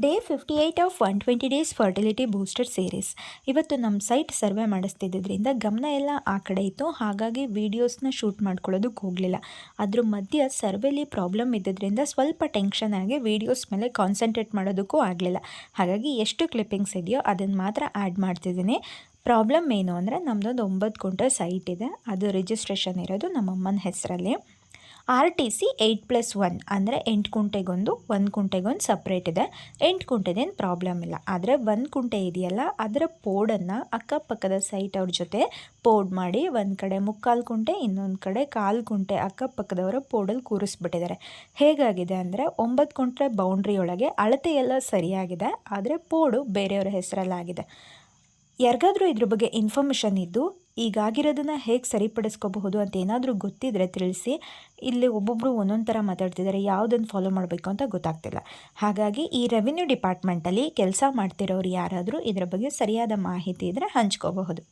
Day 58 of 120 days fertility booster series. ಇವತ್ತು ನಮ್ಮ site survey ಮಾಡಿಸ್ತಿದ್ದರಿಂದ ಗಮನ ಎಲ್ಲ ಆ ಕಡೆ ಇತ್ತು. ಹಾಗಾಗಿ ವೀಡಿಯೋಸ್ನ ಶೂಟ್ ಮಾಡ್ಕೊಳ್ಳೋದಕ್ಕೆ ಹೋಗಲಿಲ್ಲ. ಅದ್ರ ಮಧ್ಯೆ ಸರ್ವೆಲಿ ಪ್ರಾಬ್ಲಮ್ ಇದ್ದಿದ್ದರಿಂದ ಸ್ವಲ್ಪ ಟೆನ್ಷನ್ ಆಗಿ ವೀಡಿಯೋಸ್ ಮೇಲೆ ಕಾನ್ಸಂಟ್ರೇಟ್ ಮಾಡೋದಕ್ಕೂ ಆಗಲಿಲ್ಲ. ಹಾಗಾಗಿ ಎಷ್ಟು ಕ್ಲಿಪ್ಪಿಂಗ್ಸ್ ಇದೆಯೋ ಅದನ್ನು ಮಾತ್ರ ಆ್ಯಡ್ ಮಾಡ್ತಿದ್ದೀನಿ. ಪ್ರಾಬ್ಲಮ್ ಏನು ಅಂದರೆ ನಮ್ಮದೊಂದು 9 ಗುಂಟೆ ಸೈಟ್ ಇದೆ. ಅದು ರಿಜಿಸ್ಟ್ರೇಷನ್ ಇರೋದು ನಮ್ಮಮ್ಮನ ಹೆಸರಲ್ಲಿ. RTC 8+1 ಅಂದರೆ 8 ಕುಂಟೆಗೊಂದು 1 ಕುಂಟೆಗೊಂದು ಸಪ್ರೇಟ್ ಇದೆ. 8 ಕುಂಟೆದೇನು ಪ್ರಾಬ್ಲಮ್ ಇಲ್ಲ. ಆದರೆ 1 ಕುಂಟೆ ಇದೆಯಲ್ಲ ಅದರ ಪೋಡನ್ನು ಅಕ್ಕಪಕ್ಕದ ಸೈಟ್ ಅವ್ರ ಜೊತೆ ಪೋಡ್ ಮಾಡಿ ಒಂದು ಕಡೆ 3/4 ಕುಂಟೆ ಇನ್ನೊಂದು ಕಡೆ 1/4 ಕುಂಟೆ ಅಕ್ಕಪಕ್ಕದವರ ಪೋಡಲ್ಲಿ ಕೂರಿಸ್ಬಿಟ್ಟಿದ್ದಾರೆ. ಹೇಗಾಗಿದೆ ಅಂದರೆ 9 ಕುಂಟೆ ಬೌಂಡ್ರಿಯೊಳಗೆ ಅಳತೆ ಎಲ್ಲ ಸರಿಯಾಗಿದೆ, ಆದರೆ ಪೋಡು ಬೇರೆಯವರ ಹೆಸರಲ್ಲಾಗಿದೆ. ಯಾರಿಗಾದ್ರೂ ಇದ್ರ ಬಗ್ಗೆ ಇನ್ಫಾರ್ಮೇಷನ್ ಇದ್ದು ಈಗಾಗಿರೋದನ್ನು ಹೇಗೆ ಸರಿಪಡಿಸ್ಕೋಬಹುದು ಅಂತ ಏನಾದರೂ ಗೊತ್ತಿದ್ದರೆ ತಿಳಿಸಿ. ಇಲ್ಲಿ ಒಬ್ಬೊಬ್ಬರು ಒಂದೊಂದು ಥರ ಮಾತಾಡ್ತಿದ್ದಾರೆ, ಯಾವುದನ್ನು ಫಾಲೋ ಮಾಡಬೇಕು ಅಂತ ಗೊತ್ತಾಗ್ತಿಲ್ಲ. ಹಾಗಾಗಿ ಈ ರೆವಿನ್ಯೂ ಡಿಪಾರ್ಟ್ಮೆಂಟಲ್ಲಿ ಕೆಲಸ ಮಾಡ್ತಿರೋರು ಯಾರಾದರೂ ಇದರ ಬಗ್ಗೆ ಸರಿಯಾದ ಮಾಹಿತಿ ಇದ್ದರೆ ಹಂಚ್ಕೋಬಹುದು.